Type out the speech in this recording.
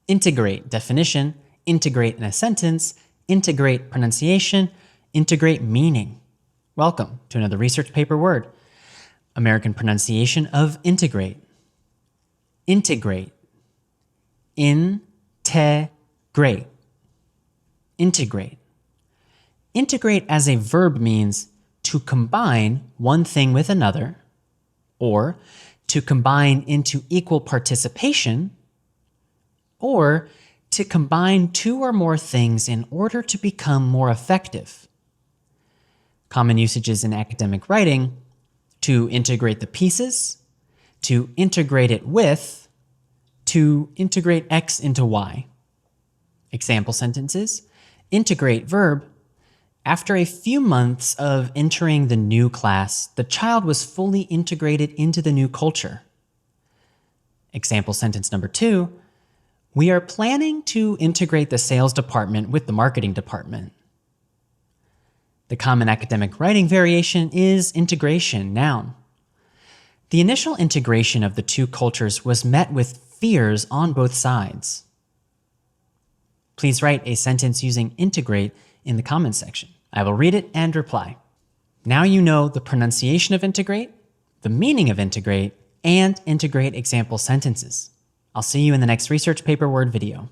integrate definition, integrate in a sentence, integrate pronunciation, integrate meaning. Welcome to another research paper word. American pronunciation of integrate. Integrate. In-te-grate. Integrate. Integrate as a verb means to combine one thing with another, or to combine into equal participation, or to combine two or more things in order to become more effective. Common usages in academic writing: to integrate the pieces, to integrate it with, to integrate X into Y. Example sentences: integrate verb. After a few months of entering the new class, the child was fully integrated into the new culture. Example sentence number 2, we are planning to integrate the sales department with the marketing department. The common academic writing variation is integration, noun. The initial integration of the two cultures was met with fears on both sides. Please write a sentence using integrate in the comments section. I will read it and reply. Now you know the pronunciation of integrate, the meaning of integrate, and integrate example sentences. I'll see you in the next research paper word video.